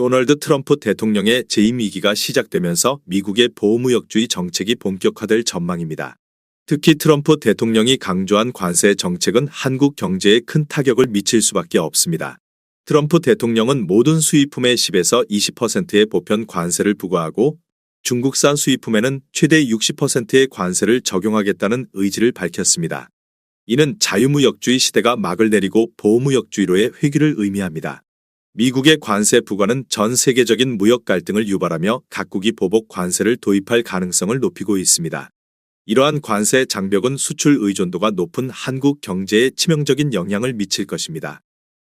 도널드 트럼프 대통령의 재임 2기가 시작되면서 미국의 보호무역주의 정책이 본격화될 전망입니다. 특히 트럼프 대통령이 강조한 관세 정책은 한국 경제에 큰 타격을 미칠 수밖에 없습니다. 트럼프 대통령은 모든 수입품의 10에서 20%의 보편 관세를 부과하고 중국산 수입품에는 최대 60%의 관세를 적용하겠다는 의지를 밝혔습니다. 이는 자유무역주의 시대가 막을 내리고 보호무역주의로의 회귀를 의미합니다. 미국의 관세 부과는 전 세계적인 무역 갈등을 유발하며 각국이 보복 관세를 도입할 가능성을 높이고 있습니다. 이러한 관세 장벽은 수출 의존도가 높은 한국 경제에 치명적인 영향을 미칠 것입니다.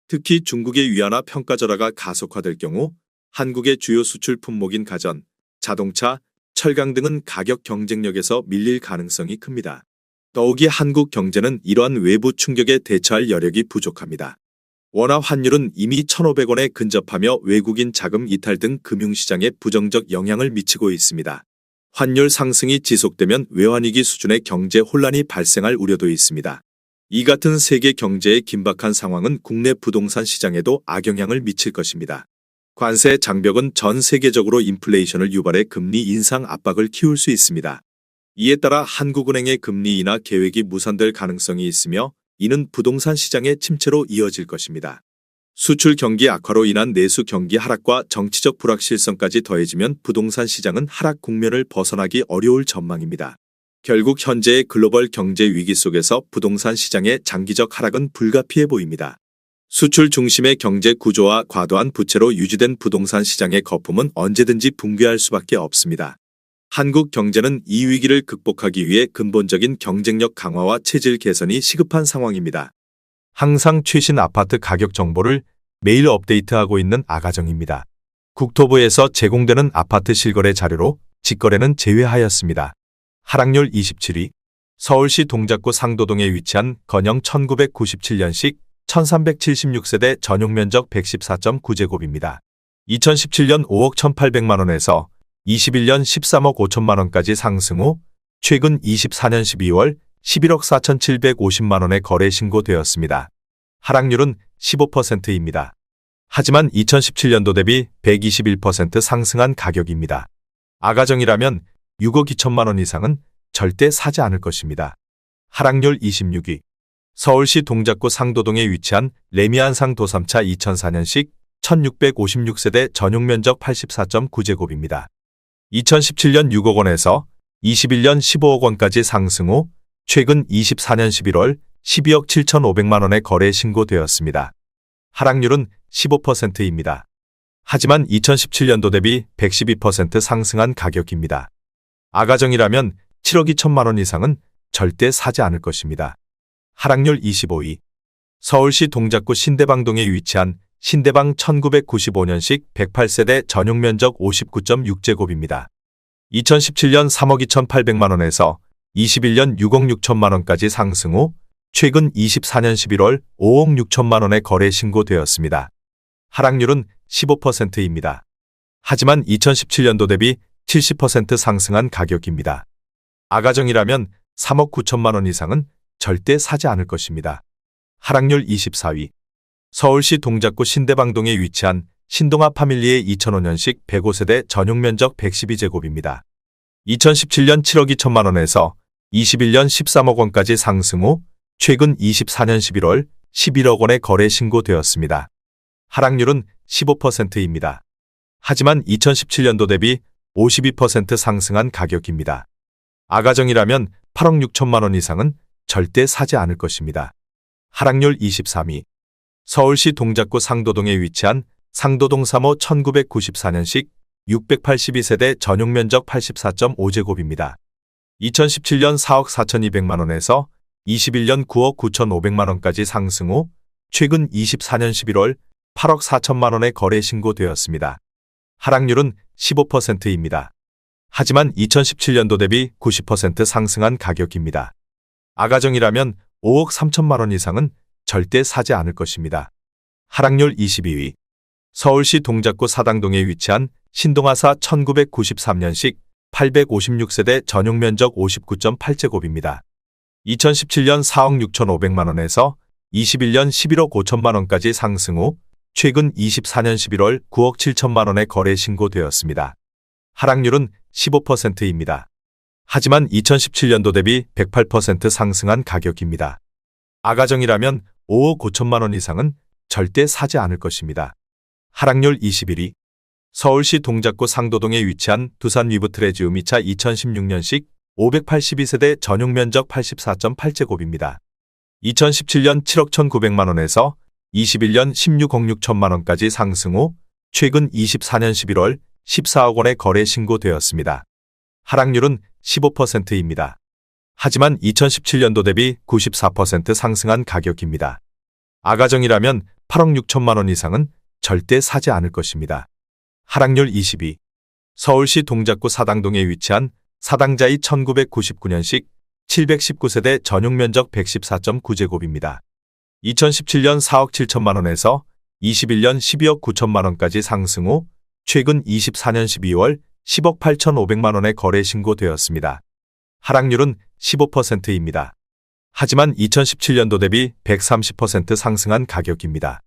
특히 중국의 위안화 평가절하가 가속화될 경우 한국의 주요 수출 품목인 가전, 자동차, 철강 등은 가격 경쟁력에서 밀릴 가능성이 큽니다. 더욱이 한국 경제는 이러한 외부 충격에 대처할 여력이 부족합니다. 원화 환율은 이미 1,500원에 근접하며 외국인 자금 이탈 등 금융시장에 부정적 영향을 미치고 있습니다. 환율 상승이 지속되면 외환위기 수준의 경제 혼란이 발생할 우려도 있습니다. 이 같은 세계 경제의 긴박한 상황은 국내 부동산 시장에도 악영향을 미칠 것입니다. 관세 장벽은 전 세계적으로 인플레이션을 유발해 금리 인상 압박을 키울 수 있습니다. 이에 따라 한국은행의 금리 인하 계획이 무산될 가능성이 있으며 이는 부동산 시장의 침체로 이어질 것입니다. 수출 경기 악화로 인한 내수 경기 하락과 정치적 불확실성까지 더해지면 부동산 시장은 하락 국면을 벗어나기 어려울 전망입니다. 결국 현재의 글로벌 경제 위기 속에서 부동산 시장의 장기적 하락은 불가피해 보입니다. 수출 중심의 경제 구조와 과도한 부채로 유지된 부동산 시장의 거품은 언제든지 붕괴할 수밖에 없습니다. 한국 경제는 이 위기를 극복하기 위해 근본적인 경쟁력 강화와 체질 개선이 시급한 상황입니다. 항상 최신 아파트 가격 정보를 매일 업데이트하고 있는 아가정입니다. 국토부에서 제공되는 아파트 실거래 자료로 직거래는 제외하였습니다. 하락률 27위. 서울시 동작구 상도동에 위치한 건영 1997년식 1376세대 전용면적 114.9제곱입니다. 2017년 5억 1800만원에서 21년 13억 5천만원까지 상승 후 최근 24년 12월 11억 4,750만원에 거래 신고되었습니다. 하락률은 15%입니다. 하지만 2017년도 대비 121% 상승한 가격입니다. 아가정이라면 6억 2천만원 이상은 절대 사지 않을 것입니다. 하락률 26위. 서울시 동작구 상도동에 위치한 레미안상 도삼차 2004년식 1656세대 전용면적 84.9제곱입니다. 2017년 6억 원에서 21년 15억 원까지 상승 후 최근 24년 11월 12억 7,500만원에 거래 신고되었습니다. 하락률은 15%입니다. 하지만 2017년도 대비 112% 상승한 가격입니다. 아가정이라면 7억 2천만원 이상은 절대 사지 않을 것입니다. 하락률 25위. 서울시 동작구 신대방동에 위치한 신대방 1995년식 108세대 전용면적 59.6제곱입니다. 2017년 3억 2,800만원에서 21년 6억 6천만원까지 상승 후 최근 24년 11월 5억 6천만원에 거래 신고되었습니다. 하락률은 15%입니다. 하지만 2017년도 대비 70% 상승한 가격입니다. 아가정이라면 3억 9천만원 이상은 절대 사지 않을 것입니다. 하락률 24위. 서울시 동작구 신대방동에 위치한 신동아 파밀리의 2005년식 105세대 전용면적 112제곱입니다. 2017년 7억 2천만원에서 21년 13억 원까지 상승 후 최근 24년 11월 11억 원에 거래 신고되었습니다. 하락률은 15%입니다. 하지만 2017년도 대비 52% 상승한 가격입니다. 아가정이라면 8억 6천만원 이상은 절대 사지 않을 것입니다. 하락률 23위. 서울시 동작구 상도동에 위치한 상도동 3호 1994년식 682세대 전용면적 84.5제곱입니다. 2017년 4억 4,200만원에서 21년 9억 9,500만원까지 상승 후 최근 24년 11월 8억 4천만원에 거래 신고되었습니다. 하락률은 15%입니다. 하지만 2017년도 대비 90% 상승한 가격입니다. 아가정이라면 5억 3천만원 이상은 절대 사지 않을 것입니다. 하락률 22위. 서울시 동작구 사당동에 위치한 신동아사 1993년식 856세대 전용면적 59.8제곱입니다. 2017년 4억 6,500만원에서 21년 11억 5천만원까지 상승 후 최근 24년 11월 9억 7천만 원의 거래 신고되었습니다. 하락률은 15%입니다. 하지만 2017년도 대비 108% 상승한 가격입니다. 아가정이라면 5억 5천만 원 이상은 절대 사지 않을 것입니다. 하락률 21위. 서울시 동작구 상도동에 위치한 두산 위브트레지움 2차 2016년식 582세대 전용 면적 84.8제곱입니다. 2017년 7억 1,900만 원에서 21년 16억 6천만 원까지 상승 후 최근 24년 11월 14억 원의 거래 신고되었습니다. 하락률은 15%입니다. 하지만 2017년도 대비 94% 상승한 가격입니다. 아가정이라면 8억 6천만 원 이상은 절대 사지 않을 것입니다. 하락률 22. 서울시 동작구 사당동에 위치한 사당자이 1999년식 719세대 전용 면적 114.9제곱입니다. 2017년 4억 7천만 원에서 21년 12억 9천만 원까지 상승 후 최근 24년 12월 10억 8,500만 원의 거래 신고되었습니다. 하락률은 15%입니다. 하지만 2017년도 대비 130% 상승한 가격입니다.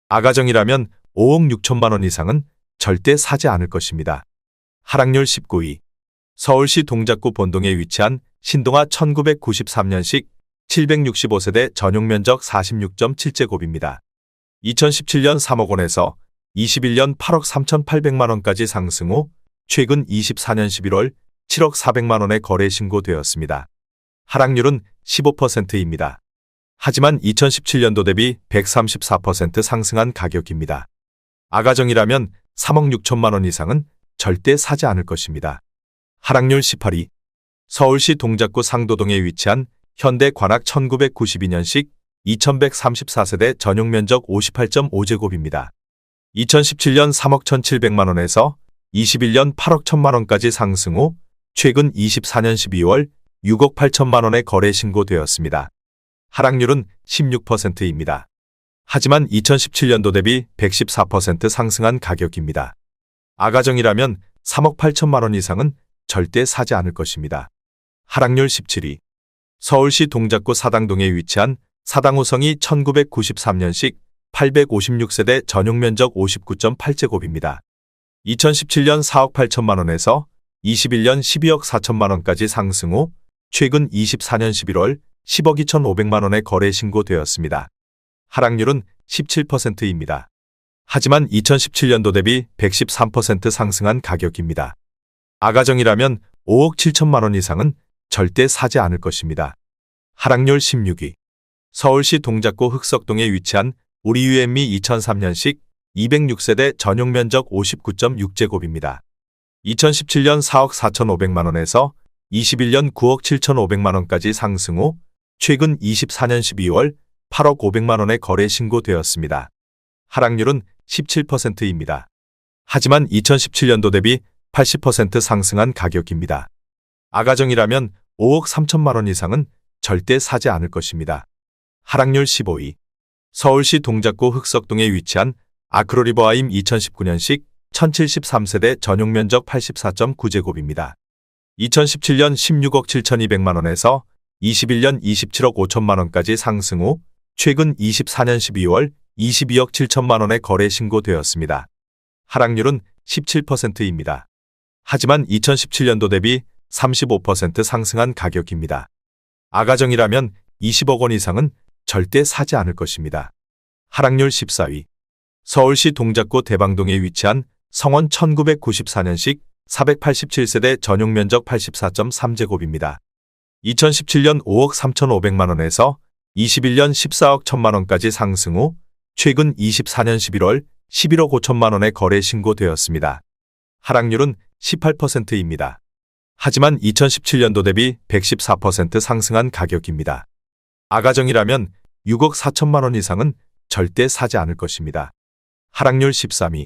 아가정이라면 5억 6천만 원 이상은 절대 사지 않을 것입니다. 하락률 19위. 서울시 동작구 본동에 위치한 신동아 1993년식 765세대 전용 면적 46.7제곱입니다. 2017년 3억 원에서 21년 8억 3,800만 원까지 상승 후 최근 24년 11월 7억 400만 원의 거래 신고되었습니다. 하락률은 15%입니다. 하지만 2017년도 대비 134% 상승한 가격입니다. 아가정이라면 3억 6천만 원 이상은 절대 사지 않을 것입니다. 하락률 18위. 서울시 동작구 상도동에 위치한 현대 관악 1992년식 2134세대 전용 면적 58.5제곱입니다. 2017년 3억 1,700만 원에서 21년 8억 1천만 원까지 상승 후 최근 24년 12월 6억 8천만 원의 거래 신고되었습니다. 하락률은 16%입니다. 하지만 2017년도 대비 114% 상승한 가격입니다. 아가정이라면 3억 8천만 원 이상은 절대 사지 않을 것입니다. 하락률 17위. 서울시 동작구 사당동에 위치한 사당호성이 1993년식 856세대 전용 면적 59.8제곱입니다. 2017년 4억 8천만 원에서 21년 12억 4천만 원까지 상승 후 최근 24년 11월 10억 2,500만 원의 거래 신고되었습니다. 하락률은 17%입니다. 하지만 2017년도 대비 113% 상승한 가격입니다. 아가정이라면 5억 7천만 원 이상은 절대 사지 않을 것입니다. 하락률 16위. 서울시 동작구 흑석동에 위치한 우리유앤미 2003년식 206세대 전용 면적 59.6제곱입니다. 2017년 4억 4,500만 원에서 21년 9억 7,500만 원까지 상승 후 최근 24년 12월 8억 500만 원의 거래 신고되었습니다. 하락률은 17%입니다. 하지만 2017년도 대비 80% 상승한 가격입니다. 아가정이라면 5억 3천만 원 이상은 절대 사지 않을 것입니다. 하락률 15위. 서울시 동작구 흑석동에 위치한 아크로리버아임 2019년식 1073세대 전용 면적 84.9제곱입니다. 2017년 16억 7,200만 원에서 21년 27억 5천만 원까지 상승 후 최근 24년 12월 22억 7천만 원의 거래 신고되었습니다. 하락률은 17%입니다. 하지만 2017년도 대비 35% 상승한 가격입니다. 아가정이라면 20억 원 이상은 절대 사지 않을 것입니다. 하락률 14위. 서울시 동작구 대방동에 위치한 성원 1994년식 487세대 전용 면적 84.3제곱입니다. 2017년 5억 3,500만 원에서 21년 14억 1천만 원까지 상승 후 최근 24년 11월 11억 5천만 원의 거래 신고되었습니다. 하락률은 18%입니다. 하지만 2017년도 대비 114% 상승한 가격입니다. 아가정이라면 6억 4천만 원 이상은 절대 사지 않을 것입니다. 하락률 13위.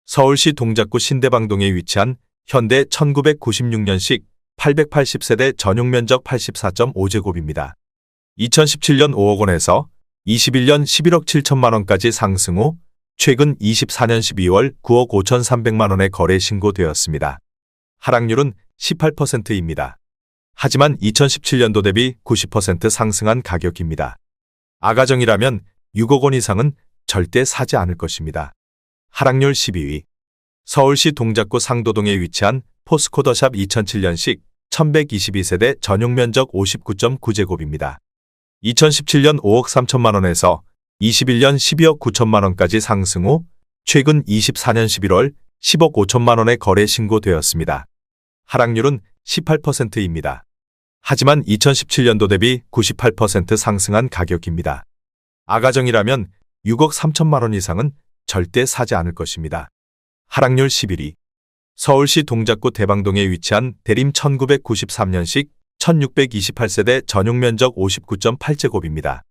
서울시 동작구 신대방동에 위치한 현대 1996년식 880세대 전용 면적 84.5제곱입니다. 2017년 5억 원에서 21년 11억 7천만 원까지 상승 후 최근 24년 12월 9억 5,300만 원의 거래 신고되었습니다. 하락률은 18%입니다. 하지만 2017년도 대비 90% 상승한 가격입니다. 아가정이라면 6억 원 이상은 절대 사지 않을 것입니다. 하락률 12위. 서울시 동작구 상도동에 위치한 포스코더샵 2007년식 1122세대 전용 면적 59.9제곱입니다. 2017년 5억 3천만 원에서 21년 12억 9천만 원까지 상승 후 최근 24년 11월 10억 5천만 원에 거래 신고되었습니다. 하락률은 18%입니다. 하지만 2017년도 대비 98% 상승한 가격입니다. 아가정이라면 6억 3천만 원 이상은 절대 사지 않을 것입니다. 하락률 11위. 서울시 동작구 대방동에 위치한 대림 1993년식 1628세대 전용 면적 59.8제곱입니다.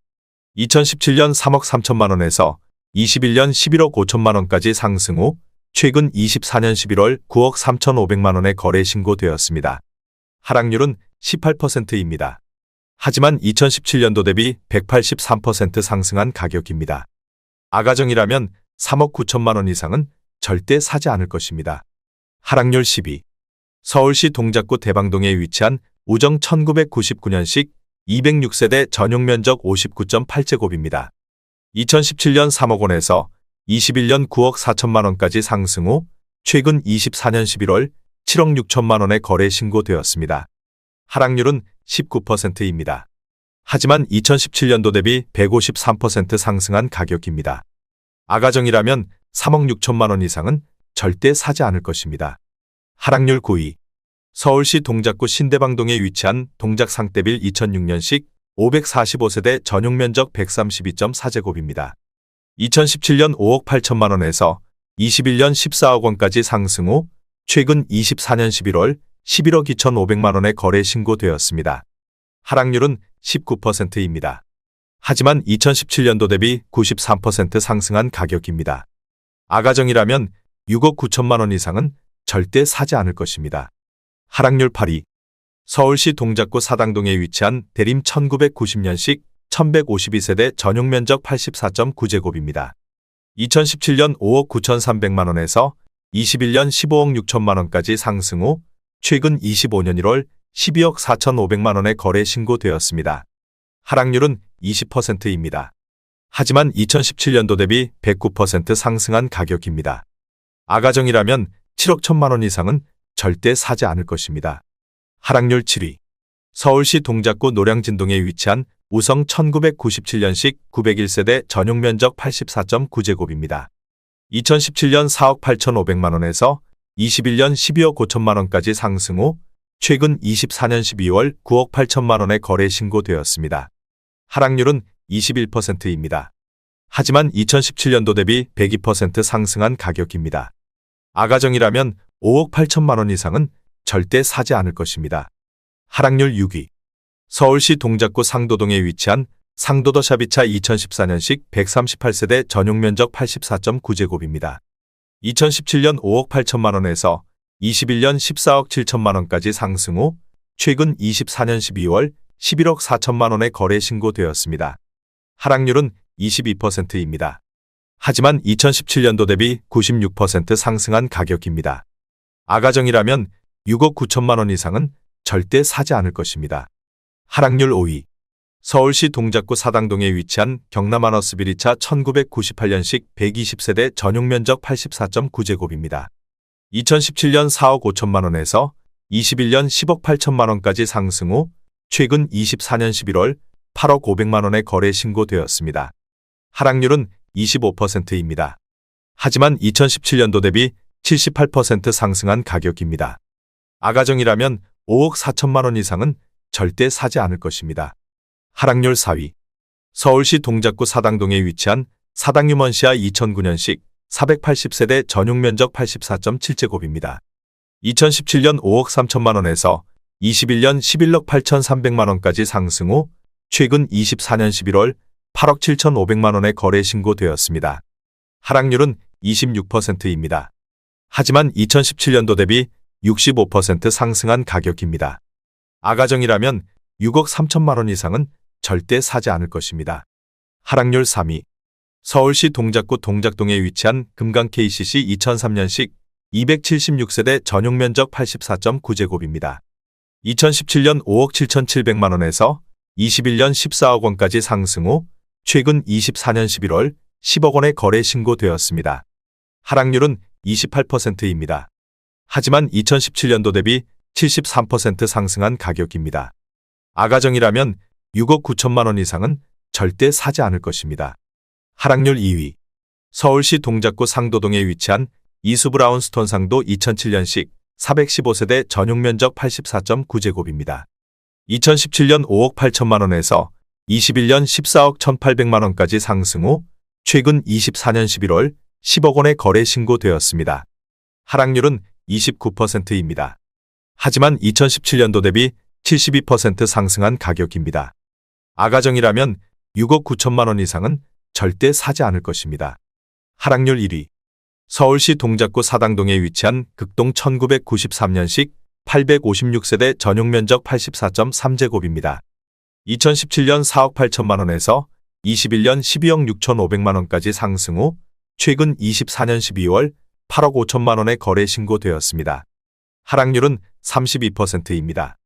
2017년 3억 3천만 원에서 21년 11억 5천만 원까지 상승 후 최근 24년 11월 9억 3,500만 원에 거래 신고되었습니다. 하락률은 18%입니다. 하지만 2017년도 대비 183% 상승한 가격입니다. 아가정이라면 3억 9천만 원 이상은 절대 사지 않을 것입니다. 하락률 10위. 서울시 동작구 대방동에 위치한 우정 1999년식 206세대 전용 면적 59.8제곱입니다. 2017년 3억 원에서 21년 9억 4천만 원까지 상승 후 최근 24년 11월 7억 6천만 원에 거래 신고되었습니다. 하락률은 19%입니다. 하지만 2017년도 대비 153% 상승한 가격입니다. 아가정이라면 3억 6천만 원 이상은 절대 사지 않을 것입니다. 하락률 9위. 서울시 동작구 신대방동에 위치한 동작상떼빌 2006년식 545세대 전용 면적 132.4제곱입니다. 2017년 5억 8천만 원에서 21년 14억 원까지 상승 후 최근 24년 11월 11억 2,500만 원에 거래 신고되었습니다. 하락률은 19%입니다. 하지만 2017년도 대비 93% 상승한 가격입니다. 아가정이라면 6억 9천만 원 이상은 절대 사지 않을 것입니다. 하락률 8위. 서울시 동작구 사당동에 위치한 대림 1990년식 1152세대 전용 면적 84.9제곱입니다. 2017년 5억 9,300만 원에서 21년 15억 6천만 원까지 상승 후 최근 25년 1월 12억 4,500만 원에 거래 신고되었습니다. 하락률은 20%입니다. 하지만 2017년도 대비 109% 상승한 가격입니다. 아가정이라면 7억 1천만 원 이상은 절대 사지 않을 것입니다. 하락률 7위. 서울시 동작구 노량진동에 위치한 우성 1997년식 901세대 전용 면적 84.9제곱입니다. 2017년 4억 8,500만 원에서 21년 12억 5천만 원까지 상승 후 최근 24년 12월 9억 8천만 원에 거래 신고되었습니다. 하락률은 21%입니다. 하지만 2017년도 대비 102% 상승한 가격입니다. 아가정이라면 5억 8천만 원 이상은 절대 사지 않을 것입니다. 하락률 6위. 서울시 동작구 상도동에 위치한 상도더샵2차 2014년식 138세대 전용 면적 84.9제곱입니다. 2017년 5억 8천만 원에서 21년 14억 7천만 원까지 상승 후 최근 24년 12월 11억 4천만 원에 거래 신고되었습니다. 하락률은 22%입니다. 하지만 2017년도 대비 96% 상승한 가격입니다. 아가정이라면 6억 9천만 원 이상은 절대 사지 않을 것입니다. 하락률 5위. 서울시 동작구 사당동에 위치한 경남 하너스빌 2차 1998년식 120세대 전용 면적 84.9제곱입니다. 2017년 4억 5천만 원에서 21년 10억 8천만 원까지 상승 후 최근 24년 11월 8억 500만 원에 거래 신고되었습니다. 하락률은 25%입니다. 하지만 2017년도 대비 78% 상승한 가격입니다. 아가정이라면 5억 4천만 원 이상은 절대 사지 않을 것입니다. 하락률 4위. 서울시 동작구 사당동에 위치한 사당유먼시아 2009년식 480세대 전용 면적 84.7제곱입니다. 2017년 5억 3천만 원에서 21년 11억 8,300만 원까지 상승 후 최근 24년 11월 8억 7,500만 원에 거래 신고되었습니다. 하락률은 26%입니다. 하지만 2017년도 대비 65% 상승한 가격입니다. 아가정이라면 6억 3천만 원 이상은 절대 사지 않을 것입니다. 하락률 3위. 서울시 동작구 동작동에 위치한 금강 KCC 2003년식 276세대 전용 면적 84.9제곱입니다. 2017년 5억 7,700만 원에서 21년 14억 원까지 상승 후 최근 24년 11월 10억 원의 거래 신고되었습니다. 하락률은 28%입니다. 하지만 2017년도 대비 73% 상승한 가격입니다. 아가정이라면 6억 9천만 원 이상은 절대 사지 않을 것입니다. 하락률 2위. 서울시 동작구 상도동에 위치한 이수브라운스톤 상도 2007년식 415세대 전용 면적 84.9제곱입니다. 2017년 5억 8천만 원에서 21년 14억 1,800만 원까지 상승 후 최근 24년 11월 10억 원의 거래 신고되었습니다. 하락률은 29%입니다. 하지만 2017년도 대비 72% 상승한 가격입니다. 아가정이라면 6억 9천만 원 이상은 절대 사지 않을 것입니다. 하락률 1위. 서울시 동작구 사당동에 위치한 극동 1993년식 856세대 전용 면적 84.3제곱입니다. 2017년 4억 8천만 원에서 21년 12억 6,500만 원까지 상승 후 최근 24년 12월 8억 5천만 원의 거래 신고되었습니다. 하락률은 32%입니다.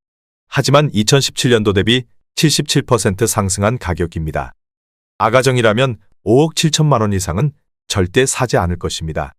하지만 2017년도 대비 77% 상승한 가격입니다. 아가정이라면 5억 7천만 원 이상은 절대 사지 않을 것입니다.